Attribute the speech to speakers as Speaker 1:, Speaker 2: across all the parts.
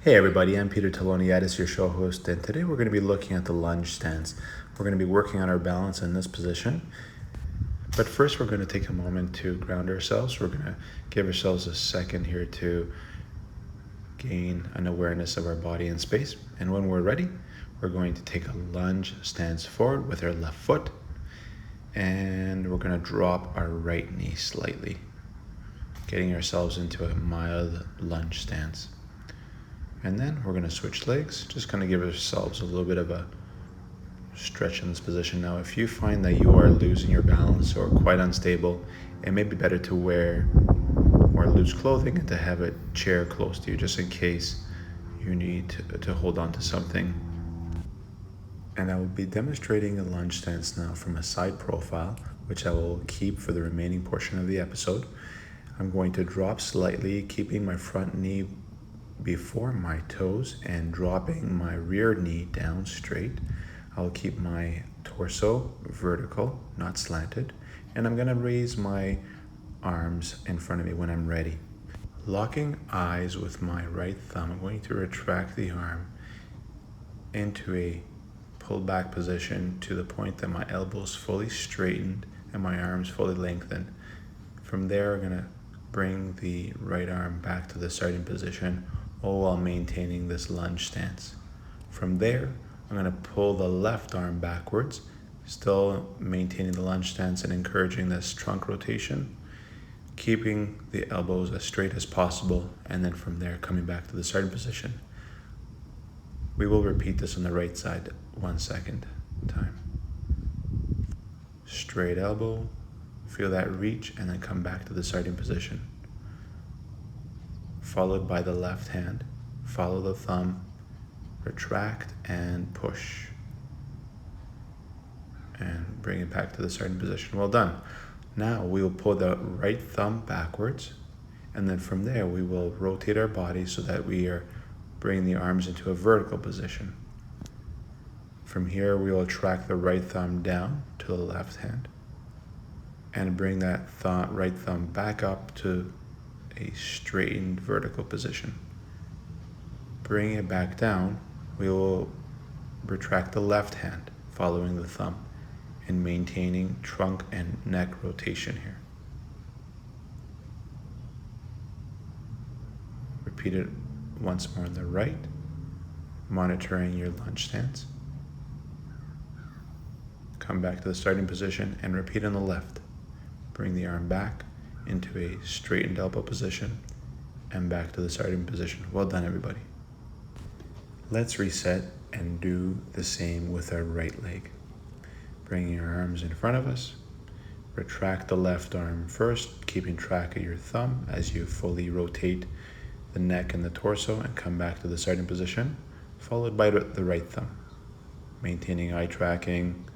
Speaker 1: Hey everybody, I'm Peter Teloniatis, your show host, and today we're going to be looking at the lunge stance. We're going to be working on our balance in this position, but first we're going to take a moment to ground ourselves. We're going to give ourselves a second here to gain an awareness of our body and space, and when we're ready, we're going to take a lunge stance forward with our left foot, and we're going to drop our right knee slightly, getting ourselves into a mild lunge stance. And then we're going to switch legs, just going to give ourselves a little bit of a stretch in this position. Now, if you find that you are losing your balance or quite unstable, it may be better to wear more loose clothing and to have a chair close to you, just in case you need to hold on to something. And I will be demonstrating a lunge stance now from a side profile, which I will keep for the remaining portion of the episode. I'm going to drop slightly, keeping my front knee before my toes and dropping my rear knee down straight. I'll keep my torso vertical, not slanted, and I'm going to raise my arms in front of me when I'm ready. Locking eyes with my right thumb, I'm going to retract the arm into a pulled back position to the point that my elbows fully straightened and my arms fully lengthened. From there, I'm going to bring the right arm back to the starting position, all while maintaining this lunge stance. From there, I'm going to pull the left arm backwards, still maintaining the lunge stance and encouraging this trunk rotation, keeping the elbows as straight as possible, and then from there, coming back to the starting position. We will repeat this on the right side 1 second time. Straight elbow, feel that reach, and then come back to the starting position. Followed by the left hand, follow the thumb, retract and push. And bring it back to the starting position. Well done. Now we will pull the right thumb backwards, and then from there we will rotate our body so that we are bringing the arms into a vertical position. From here we will track the right thumb down to the left hand and bring that right thumb back up to a straightened vertical position. Bringing it back down, we will retract the left hand, following the thumb, and maintaining trunk and neck rotation here. Repeat it once more on the right, monitoring your lunge stance. Come back to the starting position and repeat on the left. Bring the arm back into a straightened elbow position and back to the starting position. Well done, everybody. Let's reset and do the same with our right leg. Bringing your arms in front of us. Retract the left arm first, keeping track of your thumb as you fully rotate the neck and the torso and come back to the starting position, followed by the right thumb. Maintaining eye tracking,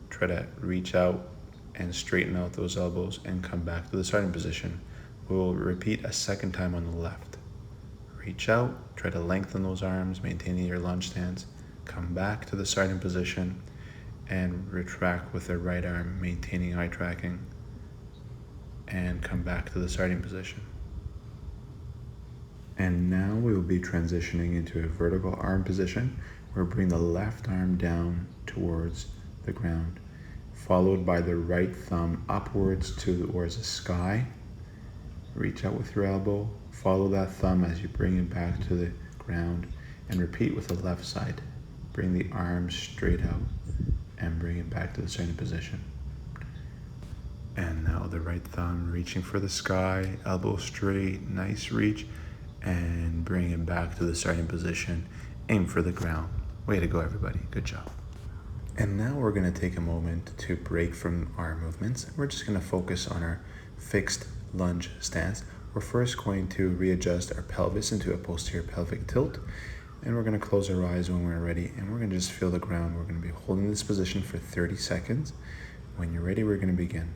Speaker 1: try to reach out and straighten out those elbows and come back to the starting position. We will repeat a second time on the left. Reach out, try to lengthen those arms, maintaining your lunge stance, come back to the starting position, and retract with the right arm, maintaining eye tracking, and come back to the starting position. And now we will be transitioning into a vertical arm position where we bring the left arm down towards the ground, followed by the right thumb upwards towards the sky. Reach out with your elbow, follow that thumb as you bring it back to the ground, and repeat with the left side. Bring the arms straight out and bring it back to the starting position. And now the right thumb reaching for the sky, elbow straight, nice reach, and bring it back to the starting position. Aim for the ground. Way to go, everybody. Good job. And now we're going to take a moment to break from our movements. We're just going to focus on our fixed lunge stance. We're first going to readjust our pelvis into a posterior pelvic tilt, and we're going to close our eyes when we're ready, and we're going to just feel the ground. We're going to be holding this position for 30 seconds. When you're ready, we're going to begin.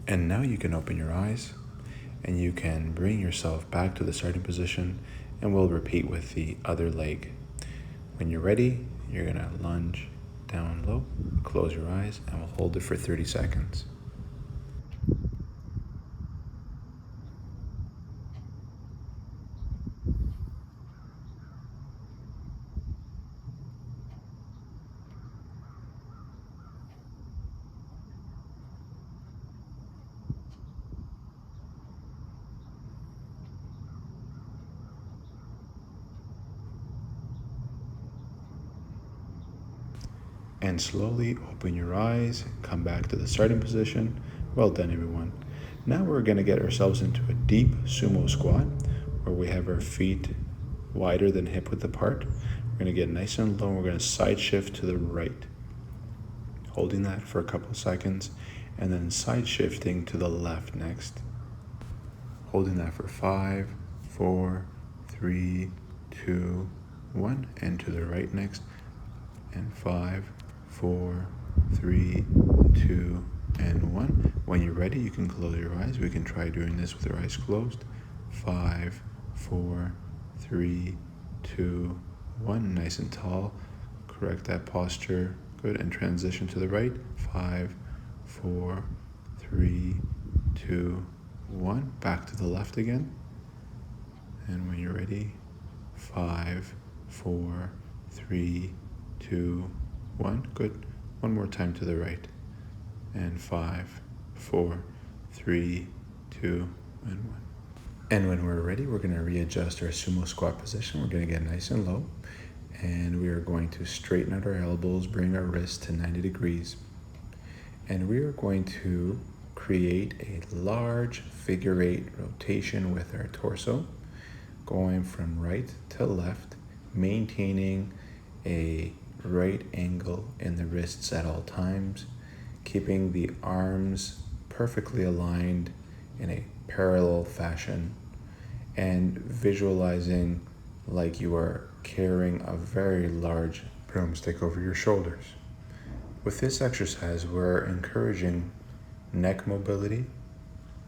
Speaker 1: And now you can open your eyes and you can bring yourself back to the starting position, and we'll repeat with the other leg. When you're ready, you're going to lunge down low, close your eyes, and we'll hold it for 30 seconds. And slowly open your eyes, come back to the starting position. Well done, everyone. Now we're going to get ourselves into a deep sumo squat where we have our feet wider than hip width apart. We're going to get nice and low. We're going to side shift to the right, holding that for a couple of seconds, and then side shifting to the left next. Holding that for 5, 4, 3, 2, 1, and to the right next, and 5, 4, 3, 2, and 1. When you're ready, you can close your eyes. We can try doing this with your eyes closed. 5, 4, 3, 2, 1. Nice and tall. Correct that posture. Good. And transition to the right. 5, 4, 3, 2, 1. Back to the left again. And when you're ready, 5, 4, 3, 2, 1. Good. One more time to the right. And 5, 4, 3, 2, and 1. And when we're ready, we're going to readjust our sumo squat position. We're going to get nice and low. And we are going to straighten out our elbows, bring our wrists to 90 degrees. And we are going to create a large figure 8 rotation with our torso, going from right to left, maintaining a right angle in the wrists at all times, keeping the arms perfectly aligned in a parallel fashion, and visualizing like you are carrying a very large broomstick over your shoulders. With this exercise, we're encouraging neck mobility,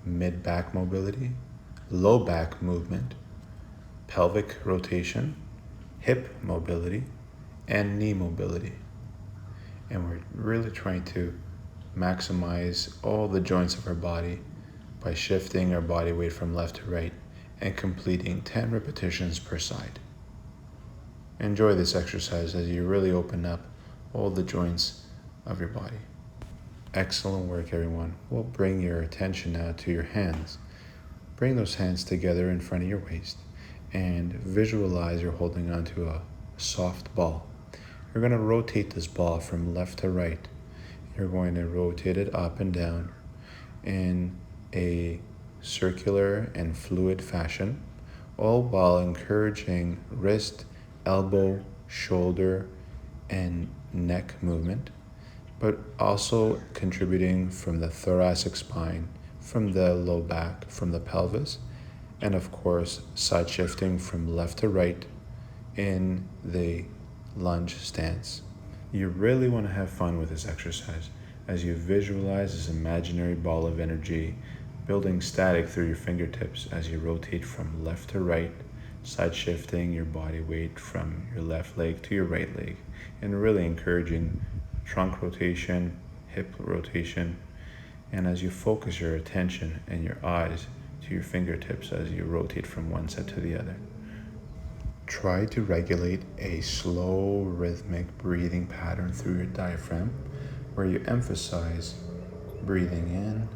Speaker 1: mid-back mobility, low back movement, pelvic rotation, hip mobility, and knee mobility. And we're really trying to maximize all the joints of our body by shifting our body weight from left to right and completing 10 repetitions per side. Enjoy this exercise as you really open up all the joints of your body. Excellent work, everyone. We'll bring your attention now to your hands. Bring those hands together in front of your waist and visualize you're holding onto a soft ball. You're going to rotate this ball from left to right. You're going to rotate it up and down in a circular and fluid fashion, all while encouraging wrist, elbow, shoulder, and neck movement, but also contributing from the thoracic spine, from the low back, from the pelvis, and of course, side shifting from left to right in the lunge stance. You really want to have fun with this exercise as you visualize this imaginary ball of energy building static through your fingertips as you rotate from left to right, side shifting your body weight from your left leg to your right leg, and really encouraging trunk rotation, hip rotation, and as you focus your attention and your eyes to your fingertips as you rotate from one side to the other. Try to regulate a slow, rhythmic breathing pattern through your diaphragm, where you emphasize breathing in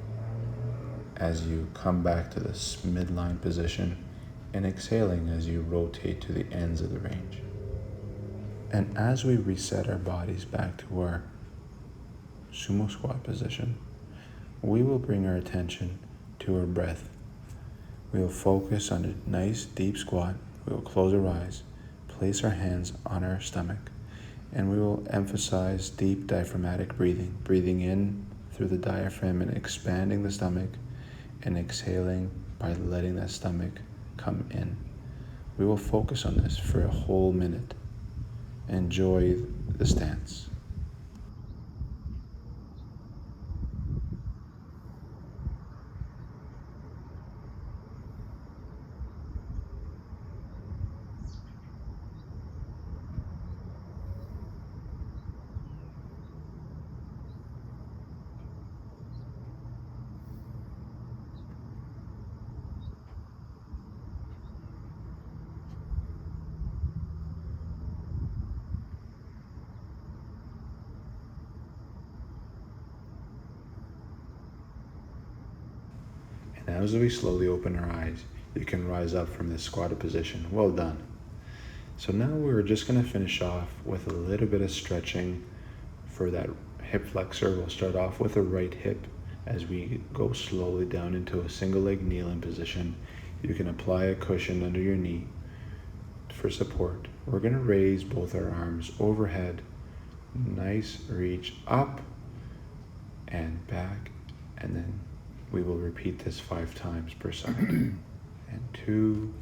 Speaker 1: as you come back to this midline position and exhaling as you rotate to the ends of the range. And as we reset our bodies back to our sumo squat position, we will bring our attention to our breath. We will focus on a nice deep squat. We will close our eyes, place our hands on our stomach, and we will emphasize deep diaphragmatic breathing, breathing in through the diaphragm and expanding the stomach, and exhaling by letting that stomach come in. We will focus on this for a whole minute. Enjoy the stance. as we slowly open our eyes, you can rise up from this squatted position. Well done. So now we're just going to finish off with a little bit of stretching for that hip flexor. We'll start off with the right hip as we go slowly down into a single leg kneeling position. You can apply a cushion under your knee for support. We're going to raise both our arms overhead. Nice reach up and back, and then we will repeat this 5 times per side. And 2,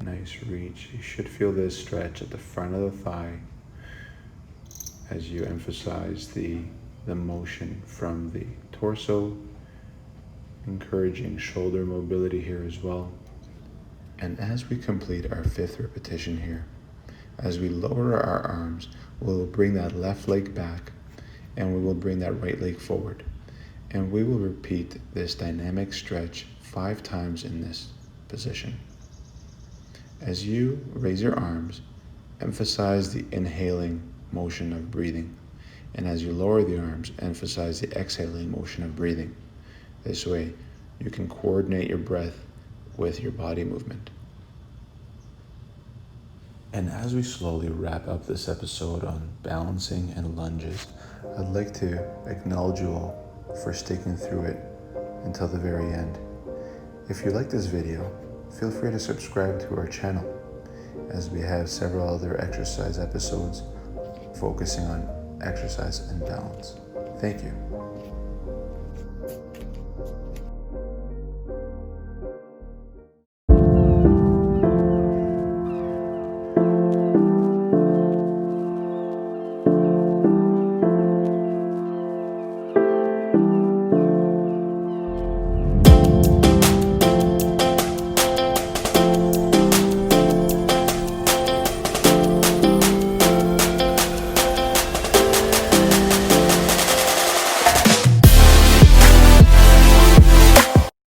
Speaker 1: nice reach. You should feel this stretch at the front of the thigh as you emphasize the motion from the torso, encouraging shoulder mobility here as well. And as we complete our 5th repetition here, as we lower our arms, we'll bring that left leg back and we will bring that right leg forward. And we will repeat this dynamic stretch 5 times in this position. As you raise your arms, emphasize the inhaling motion of breathing. And as you lower the arms, emphasize the exhaling motion of breathing. This way, you can coordinate your breath with your body movement. And as we slowly wrap up this episode on balancing and lunges, I'd like to acknowledge you all for sticking through it until the very end. If you like this video, feel free to subscribe to our channel, as we have several other exercise episodes focusing on exercise and balance. Thank you.